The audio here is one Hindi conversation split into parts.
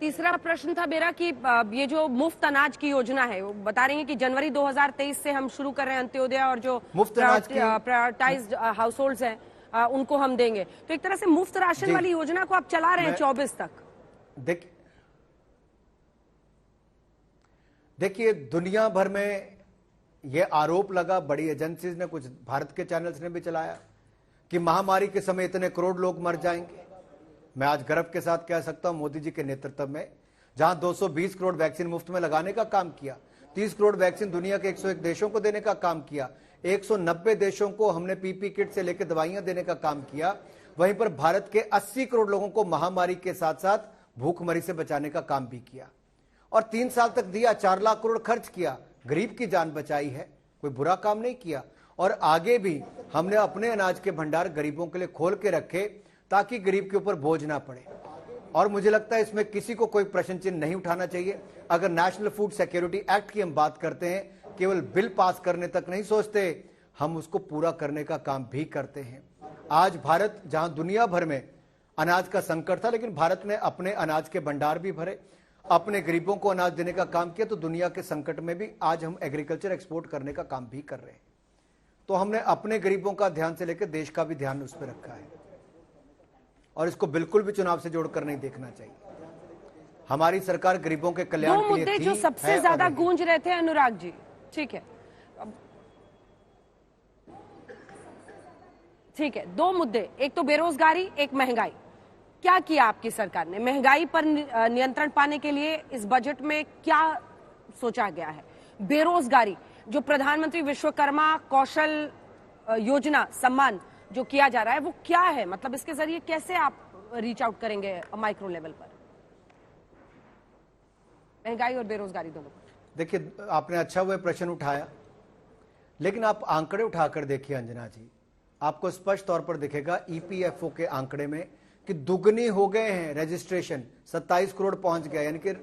तीसरा प्रश्न था मेरा कि ये जो मुफ्त अनाज की योजना है, वो बता रही है कि जनवरी 2023 से हम शुरू कर रहे हैं अंत्योदय, और जो मुफ्त अनाज की प्रायोरिटाइज्ड हाउस होल्ड्स हैं उनको हम देंगे। तो एक तरह से मुफ्त राशन वाली योजना को आप चला रहे हैं 24 तक। देखिए, दुनिया भर में यह आरोप लगा, बड़ी एजेंसीज ने, कुछ भारत के चैनल्स ने भी चलाया कि महामारी के समय इतने करोड़ लोग मर जाएंगे। मैं आज गर्व के साथ कह सकता हूं, मोदी जी के नेतृत्व में जहां 220 करोड़ वैक्सीन मुफ्त में लगाने का काम किया, 30 करोड़ वैक्सीन दुनिया के 101 देशों को देने का काम किया, 190 देशों को हमने पीपी किट से लेकर दवाइयां देने का काम किया, वहीं पर भारत के 80 करोड़ लोगों को महामारी के साथ साथ भूखमरी से बचाने का काम भी किया और 3 साल तक दिया, 4 लाख करोड़ खर्च किया, गरीब की जान बचाई है, कोई बुरा काम नहीं किया। और आगे भी हमने अपने अनाज के भंडार गरीबों के लिए खोल के रखे ताकि गरीब के ऊपर बोझ ना पड़े। और मुझे लगता है इसमें किसी को कोई प्रश्न चिन्ह नहीं उठाना चाहिए। अगर नेशनल फूड सिक्योरिटी एक्ट की हम बात करते हैं, केवल बिल पास करने तक नहीं सोचते, हम उसको पूरा करने का काम भी करते हैं। आज भारत, जहां दुनिया भर में अनाज का संकट था, लेकिन भारत ने अपने अनाज के भंडार भी भरे, अपने गरीबों को अनाज देने का काम किया, तो दुनिया के संकट में भी आज हम एग्रीकल्चर एक्सपोर्ट करने का काम भी कर रहे हैं। तो हमने अपने गरीबों का ध्यान से लेकर देश का भी ध्यान उस पर रखा है और इसको बिल्कुल भी चुनाव से जोड़कर नहीं देखना चाहिए। हमारी सरकार गरीबों के कल्याण के लिए थी, जो सबसे ज्यादा गूंज रहे थे अनुराग जी, ठीक है, ठीक है, 2 मुद्दे, एक तो बेरोजगारी, एक महंगाई। क्या किया आपकी सरकार ने महंगाई पर नियंत्रण पाने के लिए? इस बजट में क्या सोचा गया है? बेरोजगारी, जो प्रधानमंत्री विश्वकर्मा कौशल योजना सम्मान जो किया जा रहा है, वो क्या है? मतलब इसके जरिए कैसे आप रीच आउट करेंगे माइक्रो लेवल पर महंगाई और बेरोजगारी दोनों? देखिए, आपने अच्छा हुआ प्रश्न उठाया, लेकिन आप आंकड़े उठाकर देखिए अंजना जी, आपको स्पष्ट तौर पर दिखेगा ईपीएफओ के आंकड़े में कि दुगनी हो गए हैं रजिस्ट्रेशन, 27 करोड़ पहुंच गया, यानी कि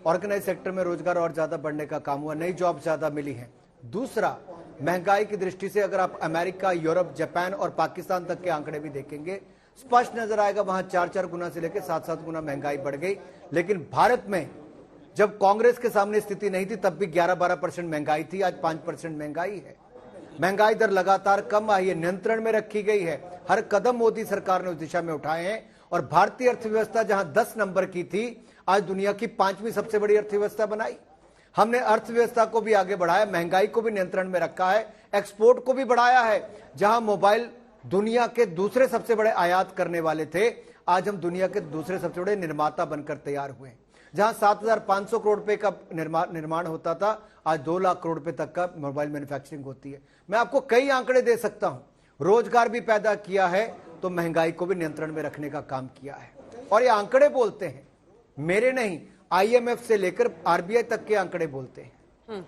ऑर्गेनाइज सेक्टर में रोजगार और ज्यादा बढ़ने का काम हुआ, नई जॉब ज्यादा मिली है। दूसरा, महंगाई की दृष्टि से अगर आप अमेरिका, यूरोप, जापान और पाकिस्तान तक के आंकड़े भी देखेंगे, स्पष्ट नजर आएगा वहां 4-4 गुना से लेकर 7-7 गुना महंगाई बढ़ गई। लेकिन भारत में जब कांग्रेस के सामने स्थिति नहीं थी, तब भी 11-12% महंगाई थी, आज 5% महंगाई है। महंगाई दर लगातार कम आई है, नियंत्रण में रखी गई है। हर कदम मोदी सरकार ने उस दिशा में उठाए हैं और भारतीय अर्थव्यवस्था जहां 10 नंबर की थी, आज दुनिया की 5वीं सबसे बड़ी अर्थव्यवस्था बनाई। हमने अर्थव्यवस्था को भी आगे बढ़ाया, महंगाई को भी नियंत्रण में रखा है, एक्सपोर्ट को भी बढ़ाया है। जहां मोबाइल दुनिया के दूसरे सबसे बड़े आयात करने वाले थे, आज हम दुनिया के दूसरे सबसे बड़े निर्माता बनकर तैयार हुए। जहां 7,500 करोड़ रुपए का निर्माण होता था, आज 2 लाख करोड़ रुपए तक का मोबाइल मैन्युफैक्चरिंग होती है। मैं आपको कई आंकड़े दे सकता हूं। रोजगार भी पैदा किया है, तो महंगाई को भी नियंत्रण में रखने का काम किया है। और ये आंकड़े बोलते हैं, मेरे नहीं, आईएमएफ से लेकर आरबीआई तक के आंकड़े बोलते हैं।